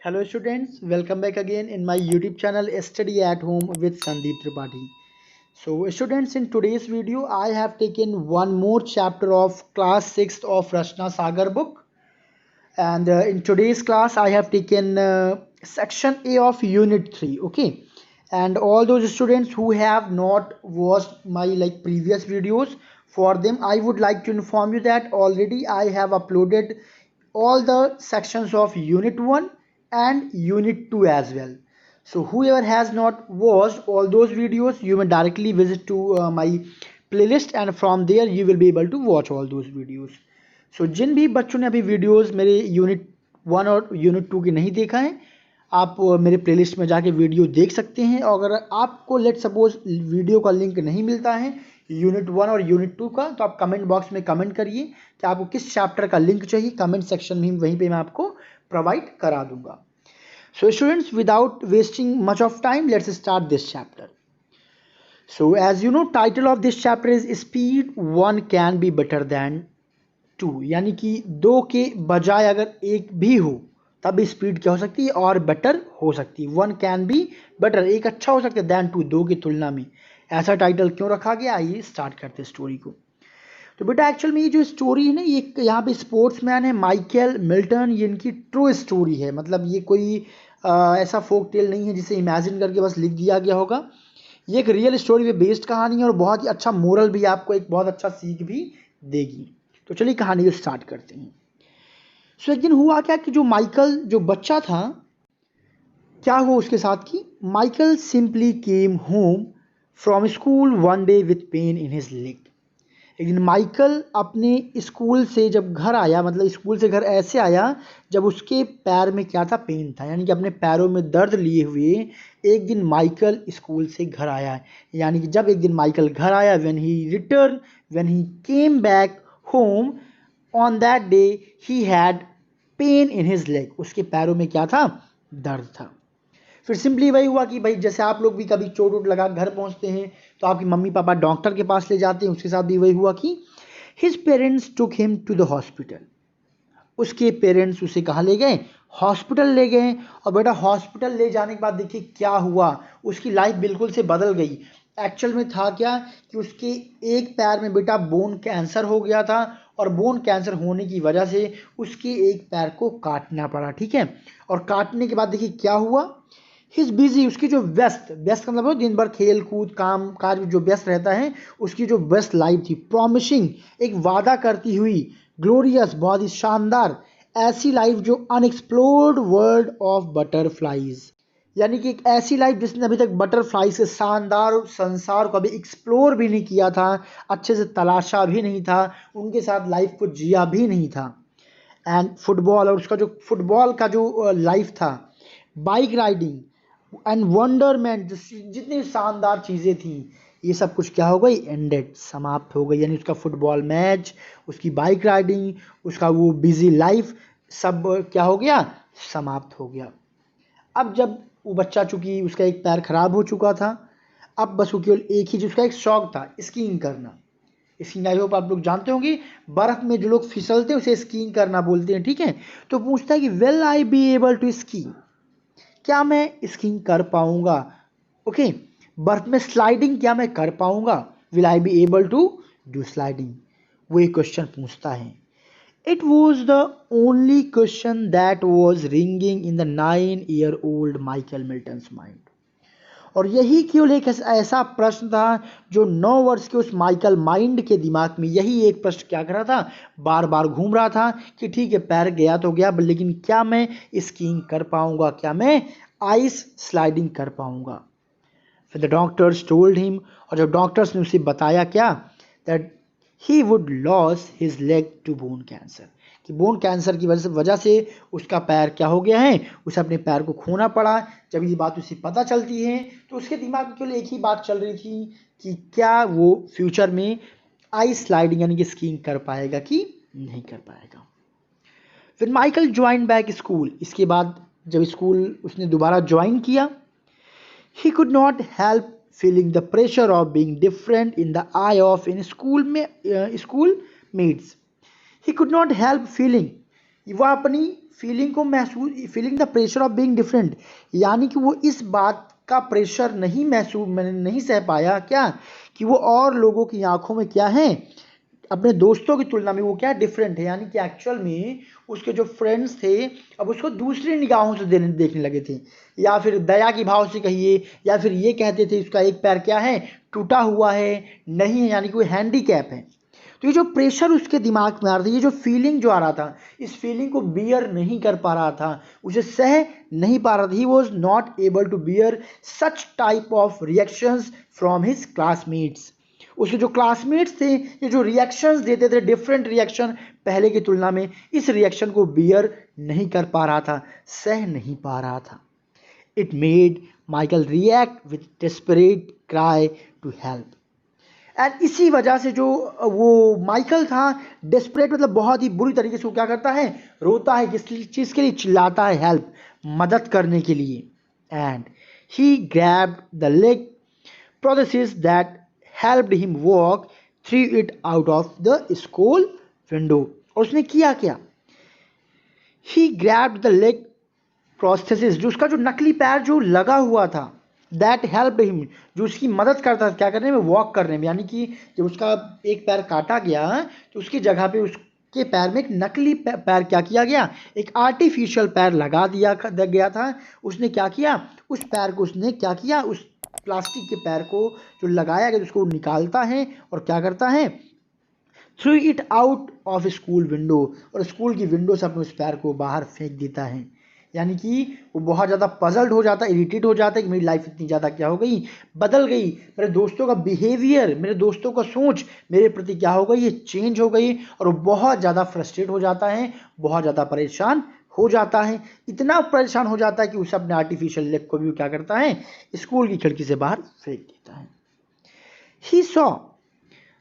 Hello students, welcome back again in my YouTube channel Study at Home with Sandeep Tripathi. So students, in today's video I have taken one more chapter of class 6th of Rachna Sagar book, and in today's class I have taken section A of unit 3. Okay, and all those students who have not watched my previous videos, for them I would like to inform you that already I have uploaded all the sections of unit 1 and unit 2 as well. So whoever has not watched all those videos, you may directly visit to my playlist, and from there you will be able to watch all those videos. So जिन भी बच्चों ने अभी videos मेरे unit 1 और unit 2 की नहीं देखा है, आप मेरे प्लेलिस्ट में जाके वीडियो देख सकते हैं। और अगर आपको लेट सपोज वीडियो का लिंक नहीं मिलता है यूनिट 1 और यूनिट 2 का, तो आप कमेंट बॉक्स में कमेंट करिए कि आपको किस चैप्टर का लिंक चाहिए। कमेंट सेक्शन में वहीं पे मैं आपको प्रोवाइड करा दूंगा। So students, without wasting much of time, let's start this chapter. So as you know, title of this chapter is Speed One Can Be Better Than Two, यानी कि दो के बजाय अगर एक भी हो तब स्पीड क्या हो सकती है और बेटर हो सकती है। वन कैन बी बेटर, एक अच्छा हो सकता है दैन टू, दो की तुलना में। ऐसा टाइटल क्यों रखा गया, आइए स्टार्ट करते हैं स्टोरी को। तो बेटा एक्चुअल में ये जो स्टोरी है ना, ये यहाँ पे स्पोर्ट्समैन है माइकल मिल्टन, ये इनकी ट्रू स्टोरी है। मतलब ये कोई ऐसा फोक टेल नहीं है जिसे इमेजिन करके बस लिख दिया गया होगा। ये एक रियल स्टोरी पे बेस्ड कहानी है और बहुत ही अच्छा मोरल भी, आपको एक बहुत अच्छा सीख भी देगी। तो चलिए कहानी को स्टार्ट करते हैं। सो एक दिन हुआ क्या कि जो माइकल जो बच्चा था, क्या हुआ उसके साथ कि Michael simply came home from school one day with pain in his leg. एक दिन माइकल अपने स्कूल से जब घर आया, मतलब स्कूल से घर ऐसे आया जब उसके पैर में क्या था, पेन था, यानी कि अपने पैरों में दर्द लिए हुए एक दिन माइकल स्कूल से घर आया। यानी कि जब एक दिन माइकल घर आया, when he came back home on that day he had pain in his leg. उसके पैरों में क्या था, दर्द था। फिर सिंपली वही हुआ कि भाई जैसे आप लोग भी कभी चोट वोट लगा घर पहुंचते हैं तो आपकी मम्मी पापा डॉक्टर के पास ले जाते हैं, उसके साथ भी वही हुआ कि his parents took him to the hospital. उसके पेरेंट्स उसे कहाँ ले गए, हॉस्पिटल ले गए। और बेटा हॉस्पिटल ले जाने के बाद देखिए क्या हुआ, उसकी लाइफ बिल्कुल से बदल गई। एक्चुअल में था क्या कि उसके एक पैर में बेटा बोन कैंसर हो गया था, और बोन कैंसर होने की वजह से उसके एक पैर को काटना पड़ा। ठीक है, और काटने के बाद देखिए क्या हुआ, हिज बिजी, उसकी जो व्यस्त व्यस्त मतलब वो दिन भर खेल कूद काम काज जो व्यस्त रहता है, उसकी जो व्यस्त लाइफ थी, प्रॉमिसिंग, एक वादा करती हुई, ग्लोरियस, बहुत ही शानदार ऐसी लाइफ जो अनएक्सप्लोर्ड वर्ल्ड ऑफ बटरफ्लाइज, यानी कि एक ऐसी लाइफ जिसने अभी तक बटरफ्लाइज के शानदार संसार को अभी एक्सप्लोर भी नहीं किया था, अच्छे से तलाशा भी नहीं था, उनके साथ लाइफ को जिया भी नहीं था। एंड फुटबॉल, और उसका जो फुटबॉल का जो लाइफ था, बाइक राइडिंग एंड वंडरमेंट, जितनी शानदार चीज़ें थी, ये सब कुछ क्या हो गई, एंडेड, समाप्त हो गई। यानी उसका फुटबॉल मैच, उसकी बाइक राइडिंग, उसका वो बिजी लाइफ, सब क्या हो गया, समाप्त हो गया। अब जब वो बच्चा, चूंकि उसका एक पैर खराब हो चुका था, अब बस वो केवल एक ही चीज़, उसका एक शौक था, स्कीइंग करना। स्कीइंग आई होप आप लोग जानते होंगे, बर्फ में जो लोग फिसलते हैं उसे स्कीइंग करना बोलते हैं। ठीक है, तो पूछता है कि will I be able to ski, क्या मैं स्कीइंग कर पाऊंगा। ओके, बर्फ में स्लाइडिंग क्या मैं कर पाऊंगा, will I be able to do sliding, वो एक क्वेश्चन पूछता है। It was the only question that was ringing in the 9-year-old Michael Milton's mind. और यही केवल एक ऐसा प्रश्न था जो 9 वर्ष के उस माइकल माइंड के दिमाग में यही एक प्रश्न क्या कर रहा था, बार बार घूम रहा था कि ठीक है पैर गया तो गया, लेकिन क्या मैं स्कीइंग कर पाऊंगा, क्या मैं आइस स्लाइडिंग कर पाऊंगा। फिर द डॉक्टर्स टोल्ड हिम, और जब डॉक्टर्स ने उसे बताया क्या, that he would lose his leg to bone cancer, कि बोन कैंसर की वजह से उसका पैर क्या हो गया है, उसे अपने पैर को खोना पड़ा। जब ये बात उसे पता चलती है तो उसके दिमाग में केवल एक ही बात चल रही थी कि क्या वो फ्यूचर में आइस स्लाइडिंग यानी कि स्कीइंग कर पाएगा कि नहीं कर पाएगा। फिर माइकल ज्वाइन बैक स्कूल, इसके बाद जब स्कूल उसने दोबारा ज्वाइन किया, he could not help feeling the pressure of being different in the eye of in school mates. He could not help feeling, वह अपनी फीलिंग को महसूस, feeling the pressure of being different, यानी कि वो इस बात का प्रेशर नहीं महसूस, मैंने नहीं सह पाया क्या, कि वो और लोगों की आंखों में क्या है, अपने दोस्तों की तुलना में वो क्या डिफरेंट है, यानी कि एक्चुअल में उसके जो फ्रेंड्स थे अब उसको दूसरी निगाहों से देखने लगे थे, या फिर दया की भाव से कहिए, या फिर ये कहते थे उसका एक पैर क्या है, टूटा हुआ है, नहीं है, यानी कि वो हैंडीकैप है। तो ये जो प्रेशर उसके दिमाग में आ रहा था, ये जो फीलिंग जो आ रहा था, इस फीलिंग को बियर नहीं कर पा रहा था, उसे सह नहीं पा रहा था। He was not able to bear such type of reactions from his classmates. उसके जो क्लासमेट्स थे ये जो रिएक्शंस देते थे, डिफरेंट रिएक्शन पहले की तुलना में, इस रिएक्शन को बियर नहीं कर पा रहा था, सह नहीं पा रहा था। It made Michael react with desperate cry to help. And इसी वजह से जो वो माइकल था, डेस्परेट मतलब बहुत ही बुरी तरीके से वो क्या करता है, रोता है, किस चीज़ के लिए, चिल्लाता है, हेल्प, मदद करने के लिए। And he grabbed the leg process that helped him walk through it out of the school window. और उसने किया क्या, ही ग्रैब्ड द लेग प्रोस्थेसिस, जो उसका जो नकली पैर जो लगा हुआ था, दैट हेल्प हिम, जो उसकी मदद करता था क्या करने में, वॉक करने में, यानी कि जब उसका एक पैर काटा गया तो उसकी जगह पे उसके पैर में एक नकली पैर क्या किया गया, एक आर्टिफिशियल पैर लगा दिया गया था। उसने क्या किया, उस पैर को उसने क्या किया, उस प्लास्टिक के पैर को जो लगाया गया उसको निकालता है और क्या करता है, through it out of school window, और स्कूल की विंडो से अपने उस पैर को बाहर फेंक देता है। यानी कि वो बहुत ज़्यादा पजल्ड हो जाता है, इरिटेट हो जाता है कि मेरी लाइफ इतनी ज़्यादा क्या हो गई, बदल गई, मेरे दोस्तों का बिहेवियर, मेरे दोस्तों का सोच मेरे प्रति क्या हो गई, ये चेंज हो गई, और वो बहुत ज़्यादा फ्रस्ट्रेट हो जाता है, बहुत ज़्यादा परेशान हो जाता है, इतना परेशान हो जाता है कि उसे अपने आर्टिफिशियल लेग को भी क्या करता है, स्कूल की खिड़की से बाहर फेंक देता है। He saw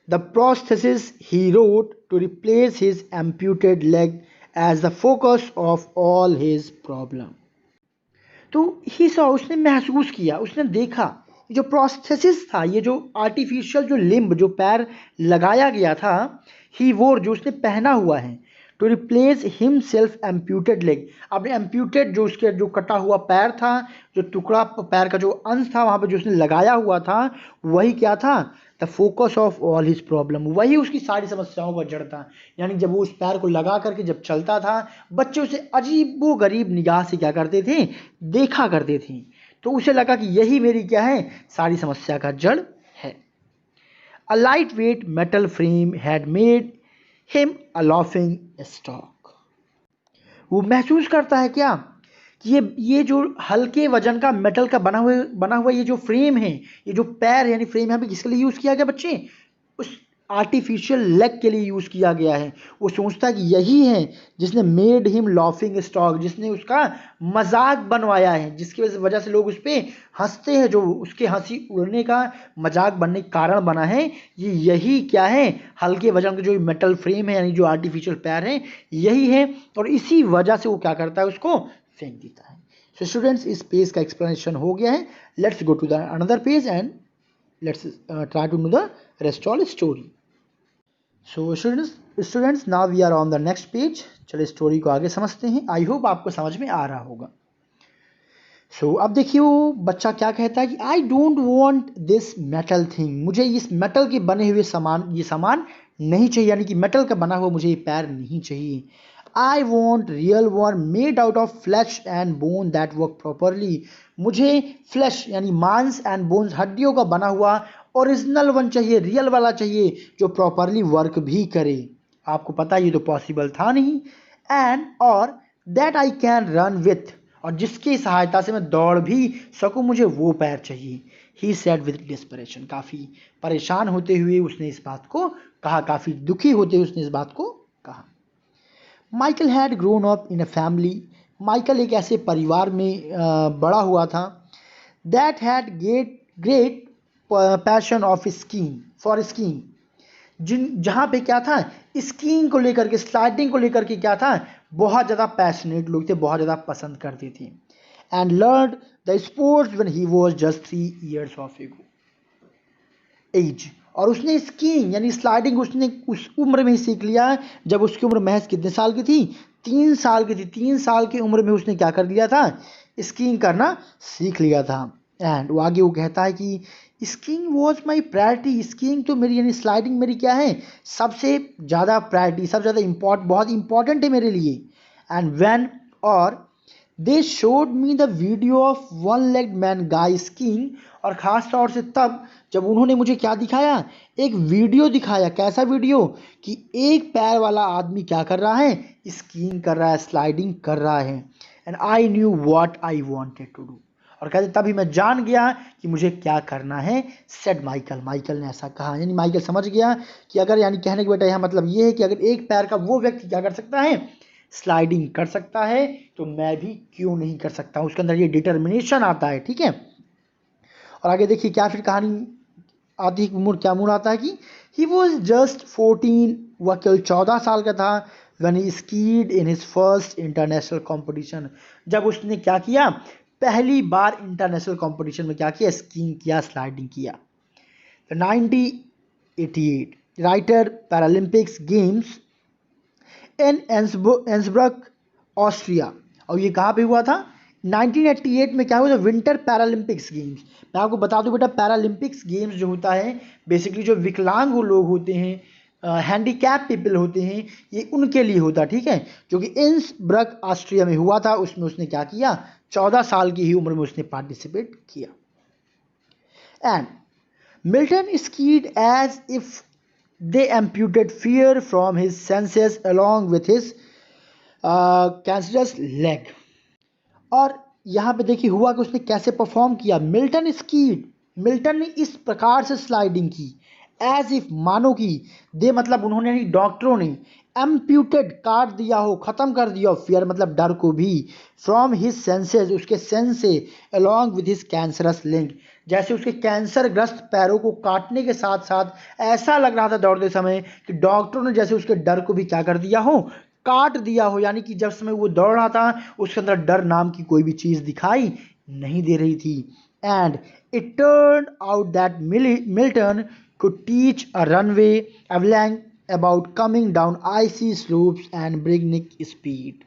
the prosthesis he wrote to replace his amputated leg as the focus of all his problem. तो ही सॉ, उसने महसूस किया, उसने देखा, जो प्रोस्थेसिस था, ये जो आर्टिफिशियल जो लिम्ब जो पैर लगाया गया था, ही वोर जो उसने पहना हुआ है, to replace himself amputated leg, अपने एम्प्यूटेड जो उसके जो कटा हुआ पैर था, जो टुकड़ा पैर का जो अंश था वहाँ पे जो उसने लगाया हुआ था, वही क्या था, the focus of all his problem, वही उसकी सारी समस्याओं का जड़ था। यानी जब वो उस पैर को लगा करके जब चलता था, बच्चे उसे अजीबो गरीब निगाह से क्या करते थे, देखा करते थे, तो उसे लगा कि यही मेरी क्या है, सारी समस्या का जड़ है। A lightweight metal frame had made him a laughing stock. वो महसूस करता है क्या कि ये जो हल्के वजन का मेटल का बना हुआ ये जो फ्रेम है, ये जो पैर यानी फ्रेम यहाँ पे किसके लिए यूज़ किया गया बच्चे, उस आर्टिफिशियल लेग के लिए यूज़ किया गया है। वो सोचता है कि यही है जिसने मेड हिम लॉफिंग स्टॉक, जिसने उसका मजाक बनवाया है, जिसकी वजह से लोग उस पर हंसते हैं, जो उसके हंसी उड़ने का मजाक बनने का कारण बना है, ये यही क्या है, हल्के वजन का जो मेटल फ्रेम है यानी जो आर्टिफिशियल पैर है यही है, और इसी वजह से वो क्या करता है, उसको फेंक देता है। सो स्टूडेंट्स, इस पेज का एक्सप्लेनेशन हो गया है। Let's go to the another page and let's try to know the rest all story. So students now we are on the next page. चलिए स्टोरी को आगे समझते हैं। आई होप आपको समझ में आ रहा होगा। सो अब देखिए वो बच्चा क्या कहता है कि I don't want this metal thing, मुझे इस मेटल के बने हुए ये सामान नहीं चाहिए, यानी कि मेटल का बना हुआ मुझे ये पैर नहीं चाहिए। I want real one made out of flash and bone that work properly, मुझे फ्लैश यानी मांस एंड बोन्स हड्डियों का बना हुआ ओरिजिनल वन चाहिए, रियल वाला चाहिए, जो प्रॉपरली वर्क भी करे। आपको पता है ये तो पॉसिबल था नहीं। एंड और that I can run with, और जिसकी सहायता से मैं दौड़ भी सकूं, मुझे वो पैर चाहिए। ही सेड विद डिस्परेशन, काफ़ी परेशान होते हुए उसने इस बात को कहा, काफ़ी दुखी होते हुए उसने इस बात को कहा। Michael had grown up in a family, Michael एक ऐसे परिवार में बड़ा हुआ था, that had great passion of skiing, for skiing, जहाँ पे क्या था, स्कीइंग को लेकर के, स्लाइडिंग को लेकर के क्या था, बहुत ज़्यादा पैशनेट लोग थे, बहुत ज़्यादा पसंद करते थे। And learn the sports when he was just 3 years of age, और उसने स्कीइंग यानी स्लाइडिंग उसने उस उम्र में ही सीख लिया जब उसकी उम्र महज कितने साल की थी? 3 साल की थी। 3 साल की उम्र में उसने क्या कर लिया था? स्कीइंग करना सीख लिया था। एंड वो आगे वो कहता है कि skiing was my priority, skiing तो मेरी यानी स्लाइडिंग मेरी क्या है? सबसे ज़्यादा प्रायोरिटी, सबसे ज़्यादा बहुत इंपॉर्टेंट है मेरे लिए। एंड व्हेन और they showed me the video of one legged man guy skiing, और ख़ास तौर से तब जब उन्होंने मुझे क्या दिखाया? एक वीडियो दिखाया। कैसा वीडियो? कि एक पैर वाला आदमी क्या कर रहा है? स्कीइंग कर रहा है, स्लाइडिंग कर रहा है। And I knew what I wanted to do, और कहते तभी मैं जान गया कि मुझे क्या करना है। सेड माइकल, माइकल ने ऐसा कहा। यानी माइकल समझ गया कि अगर, यानी कहने के बेटा यहाँ मतलब ये है कि अगर एक पैर का वो व्यक्ति क्या कर सकता है? स्लाइडिंग कर सकता है, तो मैं भी क्यों नहीं कर सकता? उसके अंदर ये डिटर्मिनेशन आता है। ठीक है, और आगे देखिए क्या फिर कहानी आती है, मूड क्या मूड आता है कि ही वॉज जस्ट 14, वह केवल 14 साल का था। when he skied in his first international competition, जब उसने क्या किया? पहली बार इंटरनेशनल कंपटीशन में क्या किया? स्कीइंग किया, स्लाइडिंग किया। 1988 राइटर पैरालंपिक्स गेम्स इन एंसब्रग ऑस्ट्रिया, और ये कहाँ पे हुआ था? 1988 में क्या हुआ था? Winter Paralympics games. मैं आपको बता दूं बेटा, पैरालंपिक्स गेम्स जो होता है बेसिकली जो विकलांग लोग होते हैं, हैंडीकैप पीपल होते हैं, ये उनके लिए होता है। ठीक है, जो कि इंसब्रग ऑस्ट्रिया में हुआ था। उसमें उसने क्या किया? 14 साल की ही उम्र में उसने पार्टिसिपेट किया। And Milton skied as if they amputed fear from his senses along with his cancerous leg। और यहाँ पे देखिए हुआ कि उसने कैसे परफॉर्म किया। मिल्टन स्कीड, मिल्टन ने इस प्रकार से स्लाइडिंग की एज इफ, मानो कि, दे मतलब उन्होंने, यानी डॉक्टरों ने, एम्प्यूटेड काट दिया हो, खत्म कर दिया हो, फियर मतलब डर को भी, फ्रॉम हिज सेंसेस उसके सेंस से, along with his cancerous link, जैसे उसके कैंसर ग्रस्त पैरों को काटने के साथ साथ ऐसा लग रहा था दौड़ते समय कि डॉक्टरों ने जैसे उसके डर को भी क्या कर दिया हो? काट दिया हो। यानी कि जब समय वो दौड़ रहा था उसके अंदर डर नाम की कोई भी चीज़ दिखाई नहीं दे रही थी। And it turn out that Milton could teach a runway avalanche about coming down icy slopes and breakneck speed।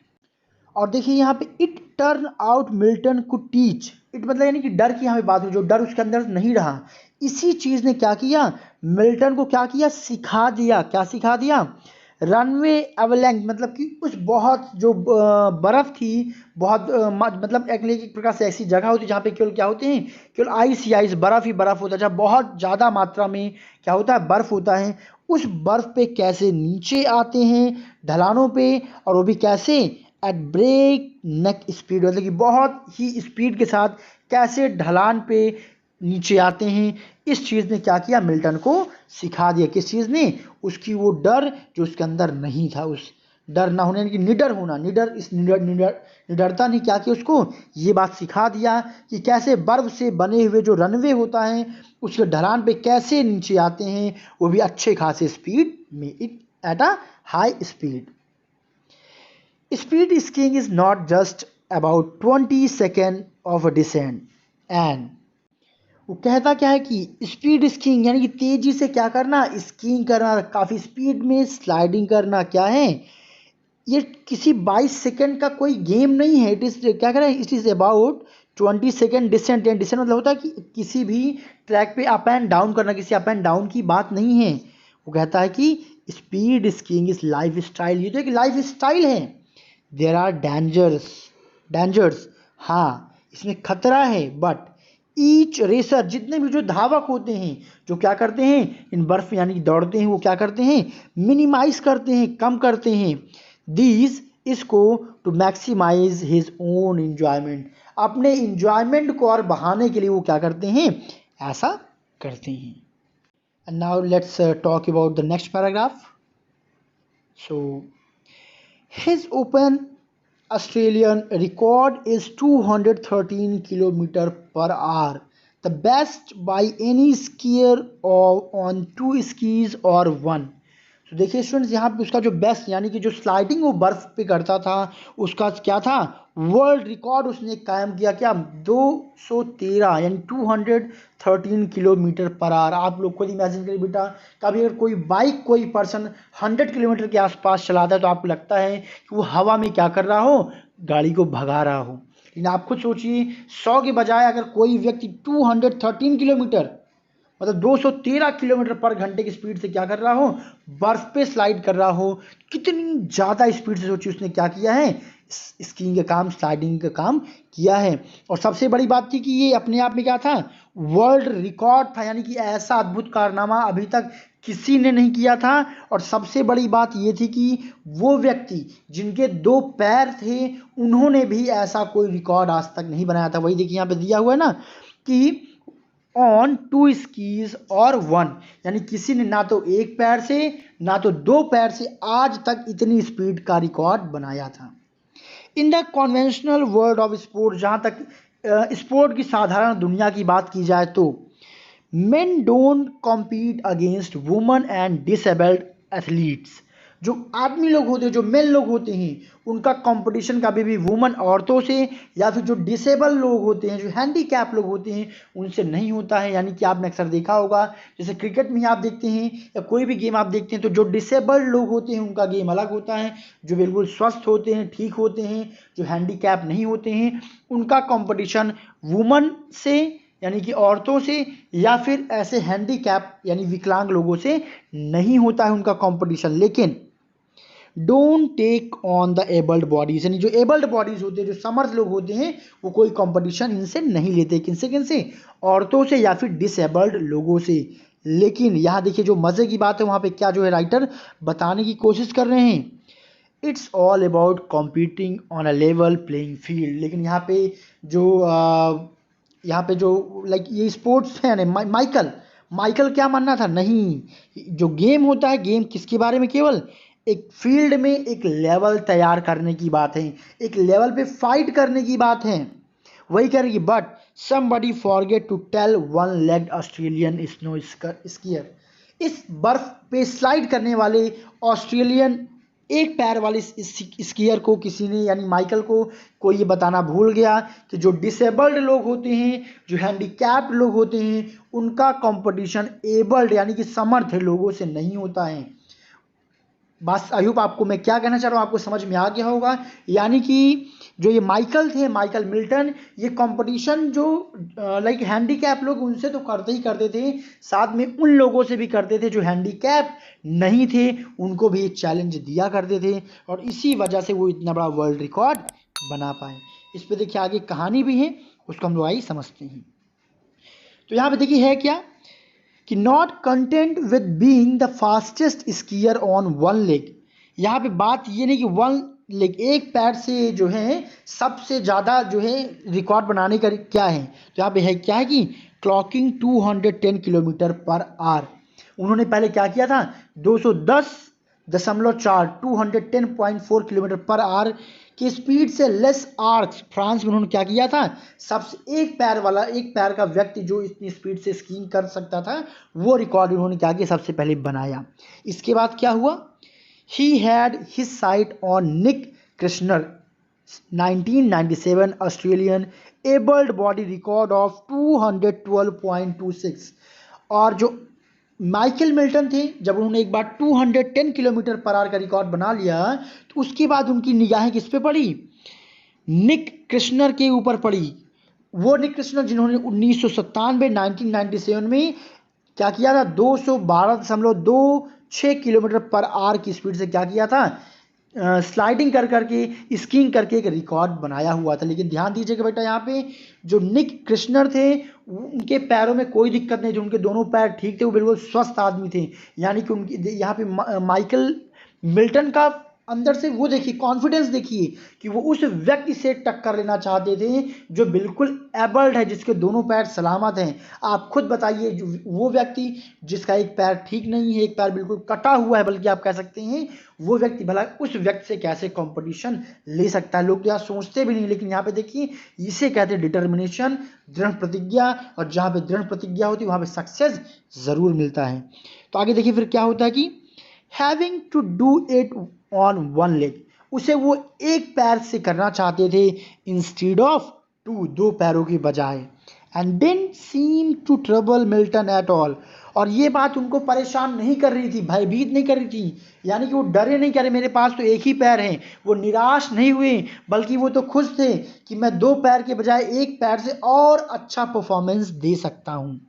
और देखिए यहाँ पे इट टर्न आउट मिल्टन को टीच, इट मतलब यानी कि डर की यहाँ पे बात हुई, जो डर उसके अंदर नहीं रहा, इसी चीज़ ने क्या किया? मिल्टन को क्या किया? सिखा दिया। क्या सिखा दिया? रनवे एवलैंक मतलब कि उस बहुत जो बर्फ़ थी, बहुत मतलब एक प्रकार से ऐसी जगह होती है जहाँ पे केवल क्या होते हैं? केवल आइस ही आइस, बर्फ़ ही बर्फ़ होता है। जब बहुत ज़्यादा मात्रा में क्या होता है? बर्फ़ होता है। उस बर्फ़ पे कैसे नीचे आते हैं ढलानों पे, और वो भी कैसे? एट ब्रेक नेक स्पीड, मतलब कि बहुत ही स्पीड के साथ कैसे ढलान पे नीचे आते हैं। इस चीज़ ने क्या किया? मिल्टन को सिखा दिया। किस चीज़ ने? उसकी वो डर जो उसके अंदर नहीं था, उस डर ना होने, यानी कि निडर होना, निडरता ने क्या किया? उसको ये बात सिखा दिया कि कैसे बर्फ से बने हुए जो रनवे होता है उसके ढलान पे कैसे नीचे आते हैं, वो भी अच्छे खासे स्पीड में, it at a high speed. Speed skiing is not just about 20 seconds of a descent, and वो कहता क्या है कि स्पीड स्कीइंग यानी कि तेजी से क्या करना? स्कीइंग करना, काफ़ी स्पीड में स्लाइडिंग करना। क्या है ये? किसी 22 सेकंड का कोई गेम नहीं है। इट इज़ क्या कह रहा है? It is about 20 second descent. And descent मतलब होता है कि किसी भी ट्रैक पे अप एंड डाउन करना, किसी अप एंड डाउन की बात नहीं है। वो कहता है कि speed skiing is life style, ये तो एक लाइफ स्टाइल है। देर आर डेंजर्स, हाँ इसमें खतरा है, बट ईच रेसर, जितने भी जो धावक होते हैं, जो क्या करते हैं? इन बर्फ यानी कि दौड़ते हैं, वो क्या करते हैं? मिनिमाइज करते हैं, कम करते हैं दीज इसको, to maximise his own enjoyment, अपने इंजॉयमेंट को और बढ़ाने के लिए वो क्या करते हैं? ऐसा करते हैं। And now let's talk about the next paragraph. So his open Australian record is 213 km per hour, the best by any skier on two skis or one। तो देखिए स्टूडेंट्स, यहाँ पे उसका जो बेस्ट यानी कि जो स्लाइडिंग वो बर्फ पे करता था, उसका क्या था, वर्ल्ड रिकॉर्ड उसने कायम किया। क्या, 213 यानी 213 किलोमीटर पर आवर। आप लोग खुद इमेजिन करिए बेटा, कभी अगर कोई बाइक कोई पर्सन 100 किलोमीटर के आसपास चलाता है तो आपको लगता है कि वो हवा में क्या कर रहा हो, गाड़ी को भगा रहा हो। लेकिन आप खुद सोचिए, 100 के बजाय अगर कोई व्यक्ति 213 किलोमीटर मतलब 213 किलोमीटर पर घंटे की स्पीड से क्या कर रहा हो, बर्फ पे स्लाइड कर रहा हो, कितनी ज़्यादा स्पीड से सोचिए उसने क्या किया है, स्कीइंग का काम, स्लाइडिंग का काम किया है। और सबसे बड़ी बात थी कि ये अपने आप में क्या था, वर्ल्ड रिकॉर्ड था, यानी कि ऐसा अद्भुत कारनामा अभी तक किसी ने नहीं किया था। और सबसे बड़ी बात ये थी कि वो व्यक्ति जिनके 2 पैर थे, उन्होंने भी ऐसा कोई रिकॉर्ड आज तक नहीं बनाया था। वही देखिए यहाँ पे दिया हुआ है ना कि ऑन 2 स्कीज और 1, यानी किसी ने ना तो एक पैर से ना तो 2 पैर से आज तक इतनी स्पीड का रिकॉर्ड बनाया था। In the conventional world of sport, जहाँ तक स्पोर्ट की साधारण दुनिया की बात की जाए तो men don't compete against women and disabled athletes। जो आदमी लोग होते हैं, जो मेन लोग होते हैं, उनका कंपटीशन कभी भी वुमन औरतों से या फिर जो डिसेबल लोग होते हैं, जो हैंडीकैप लोग होते हैं, उनसे नहीं होता है। यानी कि आपने अक्सर देखा होगा, जैसे क्रिकेट में ही आप देखते हैं या कोई भी गेम आप देखते हैं, तो जो डिसेबल्ड लोग होते हैं उनका गेम अलग होता है। जो बिल्कुल स्वस्थ होते हैं, ठीक होते हैं, जो हैंडीकैप नहीं होते हैं, उनका कंपटीशन वुमन से यानी कि औरतों से या फिर ऐसे हैंडीकैप यानी विकलांग लोगों से नहीं होता है उनका कंपटीशन। लेकिन don't take on the abled bodies, यानी जो एबल्ड बॉडीज होते हैं, जो समर्थ लोग होते हैं, वो कोई कंपटीशन इनसे नहीं लेते। किनसे? औरतों से या फिर डिसेबल्ड लोगों से। लेकिन यहाँ देखिए जो मज़े की बात है, वहाँ पे क्या जो है राइटर बताने की कोशिश कर रहे हैं, it's all about competing on a level playing field. लेकिन यहाँ पे जो लाइक ये स्पोर्ट्स फैन है माइकल क्या मानना था, नहीं, जो गेम होता है, गेम किसके बारे में, केवल एक फील्ड में एक लेवल तैयार करने की बात है, एक लेवल पे फाइट करने की बात है। वही कह रही है, but somebody forget to tell one legged Australian snow skier. इस बर्फ पे स्लाइड करने वाले ऑस्ट्रेलियन एक पैर वाले स्कीयर को किसी ने यानी माइकल को कोई ये बताना भूल गया कि जो डिसेबल्ड लोग होते हैं, जो हैंडीकैप्ड लोग होते हैं, उनका कंपटीशन एबल्ड यानी कि समर्थ लोगों से नहीं होता है। बस आई होप आपको मैं क्या कहना चाह रहा हूँ आपको समझ में आ गया होगा। यानी कि जो ये माइकल थे, माइकल मिल्टन, ये कंपटीशन जो लाइक हैंडीकैप लोग उनसे तो करते ही करते थे, साथ में उन लोगों से भी करते थे जो हैंडीकैप नहीं थे, उनको भी एक चैलेंज दिया करते थे। और इसी वजह से वो इतना बड़ा वर्ल्ड रिकॉर्ड बना पाए। इस पर देखिए आगे कहानी भी है, उसको हम लोग आई समझते हैं। तो यहाँ पे देखिए है क्या कि not content with being the fastest skier on one leg. यहाँ पे बात ये नहीं कि वन लेग एक पैर से जो है सबसे ज़्यादा जो है रिकॉर्ड बनाने का क्या है, तो यहाँ पे है क्या है कि क्लॉकिंग 210 किलोमीटर पर आवर। उन्होंने पहले क्या किया था, 210.4 210.4 किलोमीटर पर आवर की स्पीड से लेस आर्क्स फ्रांस में उन्होंने क्या किया था, सबसे एक पैर का व्यक्ति जो इतनी स्पीड से स्कीइंग कर सकता था, वो रिकॉर्ड उन्होंने क्या किया, सबसे पहले बनाया। इसके बाद क्या हुआ, he had his sight on Nick कृष्णर 1997 Australian abled body record of 212.26। और जो माइकल मिल्टन थे, जब उन्होंने एक बार 210 किलोमीटर पर आवर का रिकॉर्ड बना लिया, तो उसके बाद उनकी निगाहें किस पे पड़ी, निक कृष्णर के ऊपर पड़ी। वो निक कृष्णर जिन्होंने 1997 में क्या किया था, 212.26 किलोमीटर पर आवर की स्पीड से क्या किया था, स्लाइडिंग कर करके स्कीइंग करके एक रिकॉर्ड बनाया हुआ था। लेकिन ध्यान दीजिएगा बेटा, यहाँ पे जो निक कृष्णर थे उनके पैरों में कोई दिक्कत नहीं थी, उनके दोनों पैर ठीक थे, वो बिल्कुल स्वस्थ आदमी थे। यानी कि उनकी यहाँ पे माइकल मिल्टन का अंदर से वो देखिए कॉन्फिडेंस देखिए कि वो उस व्यक्ति से टक्कर लेना चाहते थे जो बिल्कुल एबल्ड है, जिसके दोनों पैर सलामत हैं। आप खुद बताइए, जो वो व्यक्ति जिसका एक पैर ठीक नहीं है, एक पैर बिल्कुल कटा हुआ है, बल्कि आप कह सकते हैं वो व्यक्ति भला उस व्यक्ति से कैसे कंपटीशन ले सकता है। लोग तो यहाँ सोचते भी नहीं, लेकिन यहाँ पे देखिए इसे कहते हैं डिटर्मिनेशन, दृढ़ प्रतिज्ञा। और जहाँ पे दृढ़ प्रतिज्ञा होती है वहाँ पे सक्सेस ज़रूर मिलता है। तो आगे देखिए फिर क्या होता है कि having to do it on one leg, उसे वो एक पैर से करना चाहते थे इंस्टीड ऑफ टू, दो पैरों की बजाय। And didn't seem to trouble Milton at all, और ये बात उनको परेशान नहीं कर रही थी, भयभीत नहीं कर रही थी, यानी कि वो डरे नहीं, करे मेरे पास तो एक ही पैर है, वो निराश नहीं हुए, बल्कि वो तो खुश थे कि मैं दो पैर के बजाय एक पैर से और अच्छा परफॉर्मेंस दे सकता हूँ।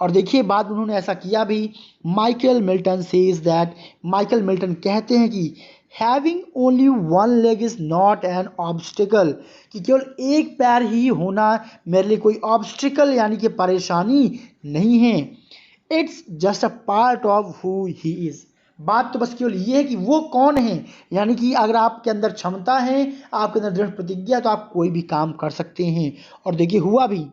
और देखिए बाद उन्होंने ऐसा किया भी। Michael Milton says that, Michael Milton कहते हैं कि having only one leg is not an obstacle, कि केवल एक पैर ही होना मेरे लिए कोई ऑब्स्टिकल यानी कि परेशानी नहीं है। It's just a part of who he is, बात तो बस केवल ये है कि वो कौन है, यानी कि अगर आपके अंदर क्षमता है, आपके अंदर दृढ़ प्रतिज्ञा है, तो आप कोई भी काम कर सकते हैं। और देखिए हुआ भी।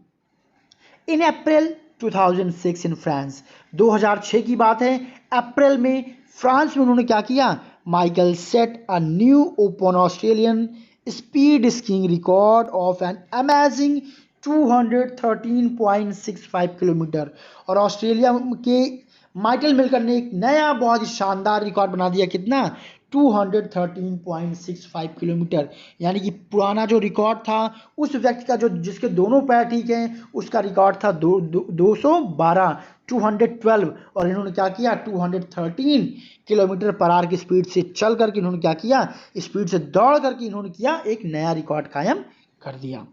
इन अप्रैल 2006 इन फ्रांस, 2006 की बात है, अप्रैल में फ्रांस में उन्होंने क्या किया, Michael set a new open Australian speed skiing record of an amazing 213.65 kilometre. और ऑस्ट्रेलिया के माइकल मिल्टन ने एक नया बहुत ही शानदार रिकॉर्ड बना दिया, कितना, 213.65 किलोमीटर, यानी कि पुराना जो रिकॉर्ड था उस व्यक्ति का जो जिसके दोनों पैर ठीक हैं उसका रिकॉर्ड था 212, 212, और इन्होंने क्या किया, 213 किलोमीटर पर आवर की स्पीड से चल करके इन्होंने क्या किया, स्पीड से दौड़ करके इन्होंने किया एक नया रिकॉर्ड कायम कर दिया।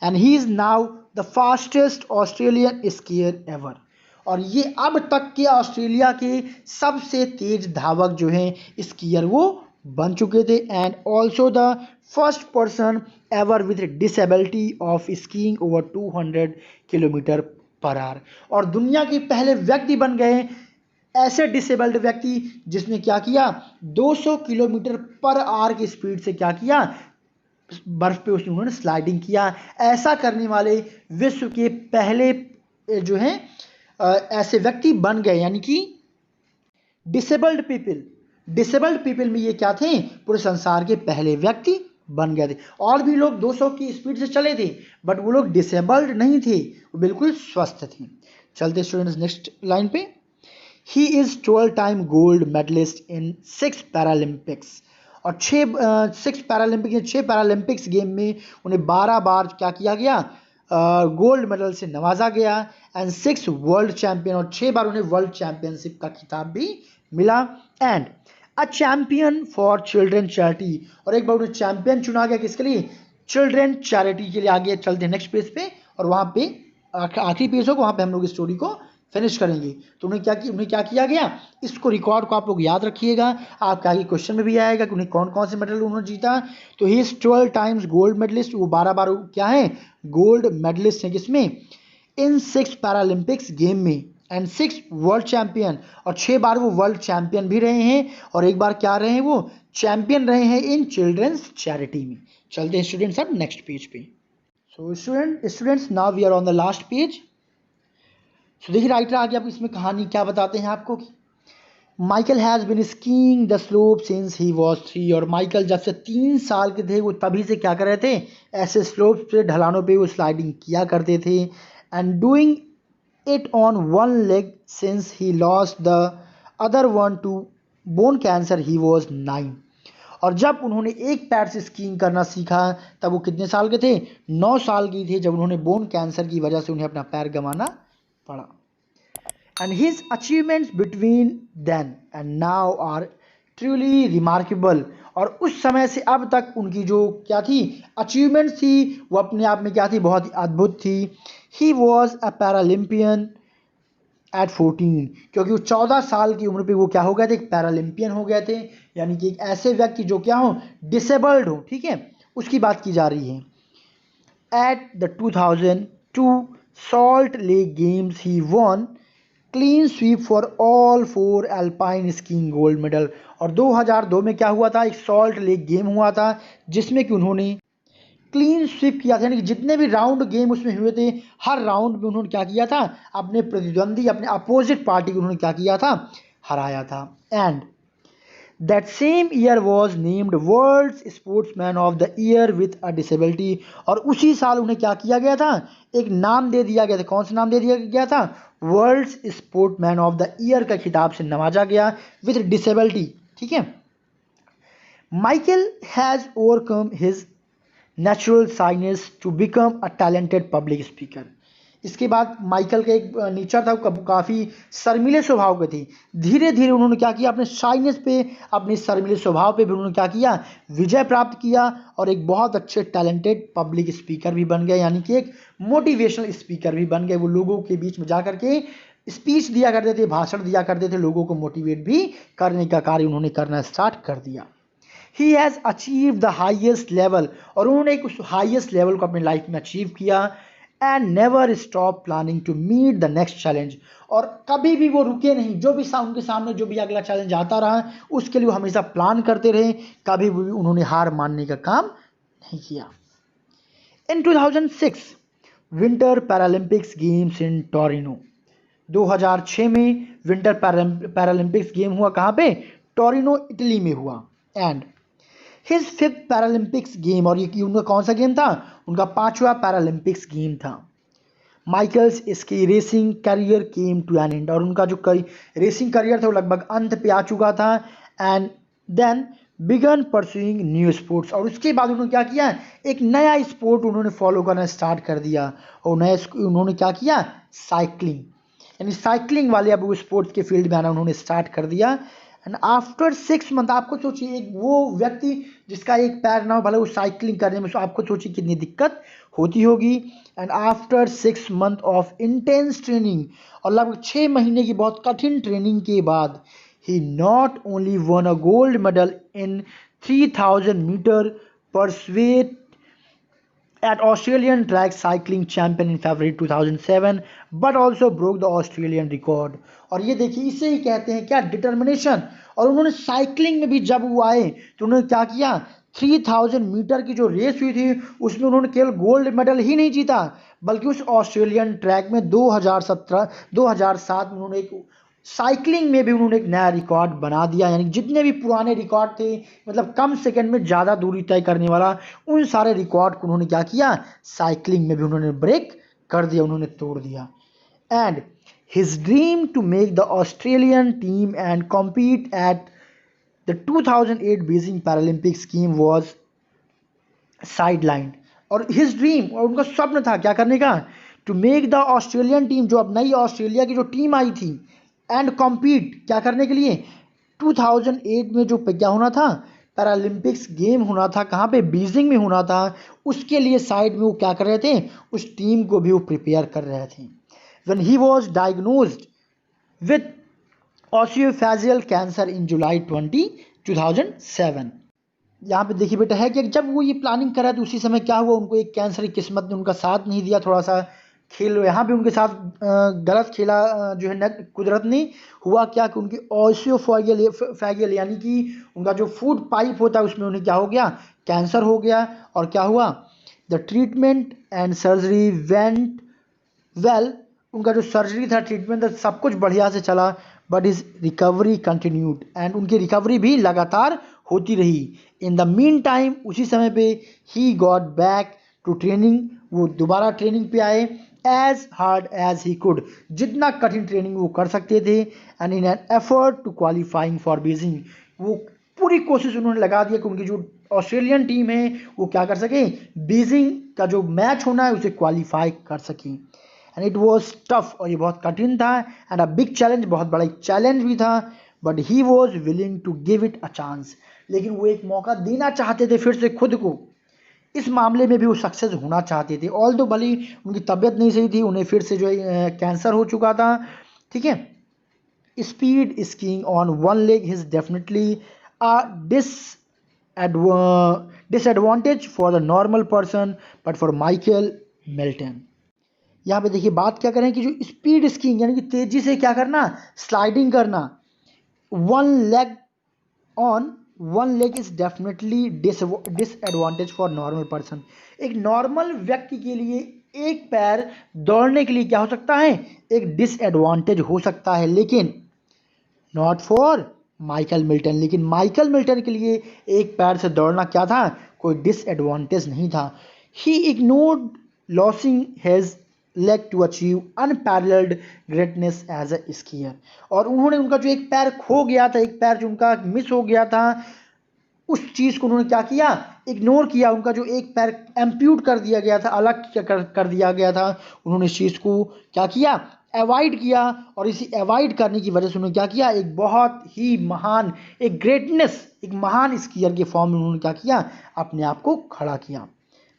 And he is now the fastest Australian skier ever, और ये अब तक के ऑस्ट्रेलिया के सबसे तेज धावक जो हैं स्कीयर वो बन चुके थे। And also the first person ever with disability of skiing over 200 kilometre per our, और दुनिया के पहले व्यक्ति बन गए ऐसे डिसेबल्ड व्यक्ति जिसने क्या किया, 200 किलोमीटर पर आवर की स्पीड से क्या किया, बर्फ पे उसने उन्होंने स्लाइडिंग किया। ऐसा करने वाले विश्व के पहले जो हैं ऐसे व्यक्ति बन गए, यानी कि डिसेबल्ड पीपल, डिसेबल्ड पीपल में ये क्या थे, पूरे संसार के पहले व्यक्ति बन गए थे। और भी लोग 200 की स्पीड से चले थे, बट वो लोग डिसेबल्ड नहीं थे, वो बिल्कुल स्वस्थ थे। चलते स्टूडेंट्स नेक्स्ट लाइन पे। He is 12 time gold medalist in 6 Paralympics, और 6 पैरालंपिक 6 पैरालंपिक्स गेम में उन्हें 12 बार क्या किया गया, गोल्ड मेडल से नवाजा गया। एंड 6 वर्ल्ड चैंपियन, और 6 बार उन्हें वर्ल्ड चैंपियनशिप का खिताब भी मिला। And a champion for children charity, और एक बार उन्हें चैंपियन चुना गया किसके लिए, चिल्ड्रन चैरिटी के लिए। आगे चलते हैं नेक्स्ट पेज पे, और वहाँ पे आखिरी पेज होगा, वहाँ पे हम लोग इस स्टोरी को फिनिश करेंगे। तो उन्हें क्या किया गया, इसको रिकॉर्ड को आप लोग याद रखिएगा, आपके आगे क्वेश्चन में भी आएगा कि उन्हें कौन कौन से मेडल उन्होंने जीता। तो he is 12 times gold medalist, वो 12 बार क्या है, गोल्ड मेडलिस्ट है किसमें, इन 6 पैरालंपिक्स गेम में। एंड 6 वर्ल्ड चैंपियन, और 6 बार वो वर्ल्ड चैंपियन भी रहे हैं, और एक बार क्या रहे हैं, वो चैंपियन रहे हैं इन चिल्ड्रंस चैरिटी में। चलते हैं स्टूडेंट्स अब नेक्स्ट पेज पे। So students now we are on the last page. तो देखिए राइटर आगे आप इसमें कहानी क्या बताते हैं आपको कि Michael has been skiing the slope since he was 3, और माइकल जब से 3 साल के थे वो तभी से क्या कर रहे थे, ऐसे स्लोप पे ढलानों पे वो स्लाइडिंग किया करते थे। And doing it on one leg since he lost the other one two bone cancer he was 9, और जब उन्होंने एक पैर से स्कीइंग करना सीखा तब वो कितने साल के थे, 9 साल की थे, जब उन्होंने बोन कैंसर की वजह से उन्हें अपना पैर गंवाना पड़ा। And his achievements between then and now are truly remarkable, और उस समय से अब तक उनकी जो क्या थी अचीवमेंट्स थी वो अपने आप में क्या थी, बहुत ही अद्भुत थी। He was a Paralympian at 14, क्योंकि वो 14 साल की उम्र पे वो क्या हो गए थे, एक पैरालंपियन हो गए थे, यानी कि एक ऐसे व्यक्ति जो क्या हो, डिसेबल्ड हो, ठीक है, उसकी बात की जा रही है। At the 2002 Salt Lake Games he won clean sweep for all 4 alpine skiing gold medal, और 2002 में क्या हुआ था, एक सॉल्ट लेक गेम हुआ था जिसमें कि उन्होंने क्लीन स्वीप किया था, यानी कि जितने भी राउंड गेम उसमें हुए थे हर राउंड में उन्होंने क्या किया था, अपने प्रतिद्वंदी अपने अपोजिट पार्टी को उन्होंने क्या किया था, हराया था। And that same year was named world sportsman of the year with a disability. और उसी साल उन्हें क्या किया गया था, एक नाम दे दिया गया था। कौन सा नाम दे दिया गया था, world sportsman of the year का खिताब से नवाजा गया विथ डिसेबिलिटी। ठीक है। Michael has overcome his natural shyness to become a talented public speaker. इसके बाद माइकल का एक नेचर था, वो काफ़ी शर्मीले स्वभाव के थे। धीरे धीरे उन्होंने क्या किया, अपने शाइनेस पे, अपने शर्मीले स्वभाव पे भी उन्होंने क्या किया, विजय प्राप्त किया और एक बहुत अच्छे टैलेंटेड पब्लिक स्पीकर भी बन गए, यानी कि एक मोटिवेशनल स्पीकर भी बन गए। वो लोगों के बीच में जा करके स्पीच दिया करते थे, भाषण दिया करते थे, लोगों को मोटिवेट भी करने का कार्य उन्होंने करना स्टार्ट कर दिया। He has achieve the highest level, और उन्होंने एक उस हाइएस्ट लेवल को अपनी लाइफ में अचीव किया। And never stop planning to meet the next challenge, और कभी भी वो रुके नहीं। जो भी उनके सामने जो भी अगला चैलेंज आता रहा, उसके लिए वो हमेशा प्लान करते रहे, कभी भी उन्होंने हार मानने का काम नहीं किया। इन 2006 विंटर पैरालंपिक्स गेम्स इन टोरिनो, 2006 में विंटर पैरालंपिक्स गेम हुआ कहाँ पे, टोरिनो इटली में हुआ। And his fifth Paralympics game, और ये उनका कौन सा गेम था, उनका 5वां पैरालंपिक्स गेम था। Michael's ski racing career came to an end, और उनका जो रेसिंग करियर था वो लगभग अंत पे आ चुका था। And then began pursuing new sports, और उसके बाद उन्होंने क्या किया, एक नया स्पोर्ट उन्होंने फॉलो करना स्टार्ट कर दिया। और नया उन्होंने क्या किया, साइकिलिंग, यानी साइकिलिंग वाले अब वो स्पोर्ट्स के फील्ड में आना उन्होंने स्टार्ट कर दिया। एंड आफ्टर 6 मंथ, आपको सोचिए एक वो व्यक्ति जिसका एक पैर ना हो, भले वो साइकिलिंग करने में, आपको सोचिए कितनी दिक्कत होती होगी। And after 6 month of intense training, और लगभग 6 महीने की बहुत कठिन ट्रेनिंग के बाद, he not only won a gold medal in 3000 metre pursuit at Australian track cycling champion in February 2007, but also broke the Australian record। और ये देखिए, इसे ही कहते हैं क्या, डिटर्मिनेशन। और उन्होंने साइकिलिंग में भी जब वो आए तो उन्होंने क्या किया, 3000 मीटर की जो रेस हुई थी उसमें उन्होंने केवल गोल्ड मेडल ही नहीं जीता, बल्कि उस ऑस्ट्रेलियन ट्रैक में 2007 में उन्होंने एक साइकिलिंग में भी उन्होंने एक नया रिकॉर्ड बना दिया। यानी जितने भी पुराने रिकॉर्ड थे, मतलब कम सेकंड में ज़्यादा दूरी तय करने वाला, उन सारे रिकॉर्ड को उन्होंने क्या किया, साइकिलिंग में भी उन्होंने ब्रेक कर दिया, उन्होंने तोड़ दिया। And his dream to make the Australian team and compete at the 2008 Beijing Paralympics game was sideline. और हिज ड्रीम, और उनका स्वप्न था क्या करने का, to make the Australian team, जो अब नई ऑस्ट्रेलिया की जो टीम आई थी, एंड कॉम्पीट क्या करने के लिए, 2008 में जो क्या होना था, पैरालंपिक्स गेम होना था, कहाँ पे, बीजिंग में होना था। उसके लिए साइड में वो क्या कर रहे थे, उस टीम को भी वो प्रिपेयर कर रहे थे। When he was diagnosed with oesophageal cancer in July 2007। यहाँ पे देखिए बेटा है कि जब वो ये प्लानिंग कर रहे थे, उसी समय क्या हुआ, उनको एक कैंसर की किस्मत ने उनका साथ नहीं दिया। थोड़ा सा खेल यहाँ भी उनके साथ गलत खेला, जो है न कुदरत ने। हुआ क्या कि उनकी ऑसियोफेजियल यानी कि उनका जो फूड पाइप होता है उसमें उन्हें क्या हो गया, कैंसर हो गया। और क्या हुआ, the treatment and surgery went well, उनका जो सर्जरी था, ट्रीटमेंट था, सब कुछ बढ़िया से चला। But is recovery continued, and उनकी रिकवरी भी लगातार होती रही। इन द मीन टाइम, उसी समय पे, he got back to training, वो दोबारा ट्रेनिंग पे आए, as hard as he could, जितना कठिन ट्रेनिंग वो कर सकते थे। And in an effort to qualifying for Beijing, वो पूरी कोशिश उन्होंने लगा दिया कि उनकी जो ऑस्ट्रेलियन टीम है वो क्या कर सके, बीजिंग का जो मैच होना है उसे क्वालिफाई कर सके। एंड इट वॉज टफ, और ये बहुत कठिन था। एंड अ बिग चैलेंज, बहुत बड़ा एक चैलेंज भी था। But he was willing to give it a chance, लेकिन वो एक मौका देना चाहते थे फिर से खुद को। इस मामले में भी वो सक्सेस होना चाहते थे। ऑल दो भली उनकी तबीयत नहीं सही थी, उन्हें फिर से जो है कैंसर हो चुका था। ठीक है। Speed skiing on one leg is definitely a disadvantage for the normal person, but for Michael Milton. यहाँ पे देखिए बात क्या करें कि जो स्पीड स्कीइंग यानी कि तेजी से क्या करना, स्लाइडिंग करना, one leg on one leg is definitely disadvantage for normal person. एक नॉर्मल व्यक्ति के लिए एक पैर दौड़ने के लिए क्या हो सकता है, एक डिसएडवांटेज हो सकता है, लेकिन नॉट फॉर माइकल मिल्टन। लेकिन माइकल मिल्टन के लिए एक पैर से दौड़ना क्या था, कोई डिसएडवांटेज नहीं था। He ignored losing his leg to achieve unparalleled greatness as a skier. और उन्होंने उनका जो एक पैर खो गया था, एक पैर जो उनका मिस हो गया था, उस चीज़ को उन्होंने क्या किया, इग्नोर किया। उनका जो एक पैर एम्प्यूट कर दिया गया था, अलग कर दिया गया था, उन्होंने इस चीज़ को क्या किया, अवॉइड किया। और इसी अवॉइड करने की वजह से उन्होंने क्या किया, एक बहुत ही महान, एक ग्रेटनेस, एक महान स्कीयर के फॉर्म में उन्होंने क्या किया, अपने आप को खड़ा किया।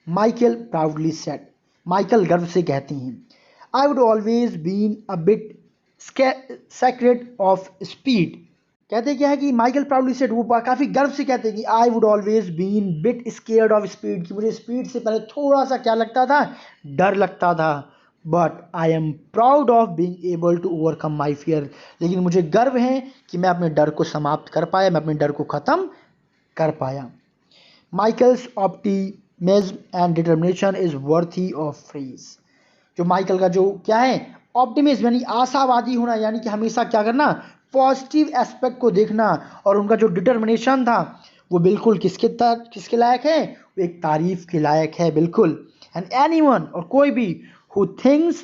माइकल प्राउडली सेड, माइकल गर्व से कहती हैं, I would always been a bit scared of speed. कहते क्या है कि माइकल प्राउडली सेड, वो काफ़ी गर्व से कहते हैं कि I would always been bit scared of speed, कि मुझे स्पीड से पहले थोड़ा सा क्या लगता था, डर लगता था। But I am proud of being able to overcome my fear, लेकिन मुझे गर्व है कि मैं अपने डर को समाप्त कर पाया, मैं अपने डर को ख़त्म कर पाया। Michael's optimism and determination is worthy of praise. जो माइकल का जो क्या है, ऑप्टिमिज्म यानी आशावादी होना, यानी कि हमेशा क्या करना, पॉजिटिव एस्पेक्ट को देखना। और उनका जो डिटर्मिनेशन था वो बिल्कुल किसके लायक है, वो एक तारीफ के लायक है बिल्कुल। एंड एनीवन, और कोई भी, who thinks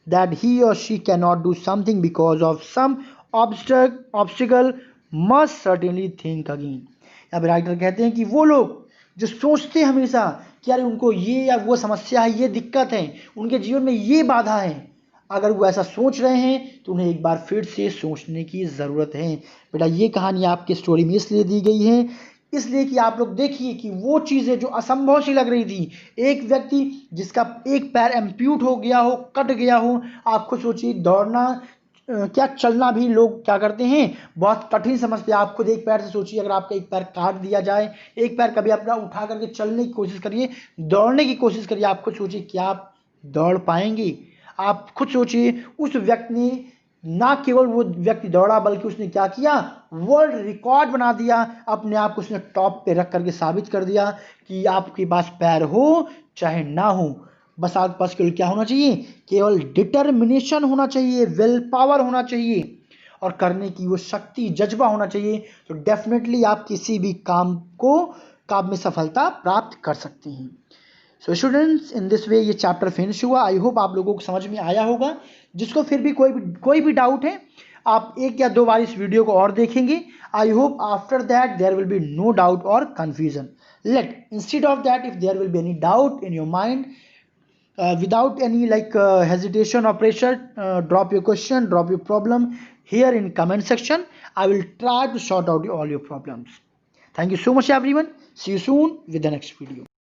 that he or she can not do something because of some obstacle must certainly think again. यहाँ पे राइटर कहते हैं कि वो लोग जो सोचते हैं हमेशा कि यार उनको ये या वो समस्या है, ये दिक्कत है, उनके जीवन में ये बाधा है, अगर वो ऐसा सोच रहे हैं तो उन्हें एक बार फिर से सोचने की ज़रूरत है। बेटा ये कहानी आपकी स्टोरी में इसलिए दी गई है, इसलिए कि आप लोग देखिए कि वो चीज़ें जो असंभव सी लग रही थी, एक व्यक्ति जिसका एक पैर एम्प्यूट हो गया हो, कट गया हो, आप खुद सोचिए, दौड़ना क्या चलना भी लोग क्या करते हैं, बहुत कठिन समझते हैं। आप खुद एक पैर से सोचिए, अगर आपका एक पैर काट दिया जाए, एक पैर कभी अपना उठा करके चलने की कोशिश करिए, दौड़ने की कोशिश करिए, आप खुद सोचिए क्या आप दौड़ पाएंगे। आप खुद सोचिए, उस व्यक्ति ने ना केवल वो व्यक्ति दौड़ा, बल्कि उसने क्या किया, वर्ल्ड रिकॉर्ड बना दिया, अपने आप को उसने टॉप पे रख करके साबित कर दिया कि आपके पास पैर हो चाहे ना हो, बस आपके पास केवल क्या होना चाहिए, केवल डिटर्मिनेशन होना चाहिए, विल पावर होना चाहिए, और करने की वो शक्ति, जज्बा होना चाहिए। तो डेफिनेटली आप किसी भी काम में सफलता प्राप्त कर सकते हैं। So students, in this way ये चैप्टर फिनिश हुआ। आई होप आप लोगों को समझ में आया होगा। जिसको फिर भी कोई भी डाउट है, आप एक या दो बार इस वीडियो को और देखेंगे। I hope after that there will be no doubt और confusion. Let instead of that, if there will be any doubt in your mind, without any hesitation or pressure, drop your question, drop your problem here in comment section. I will try to sort out all your problems. Thank you so much everyone. See you soon with the next video.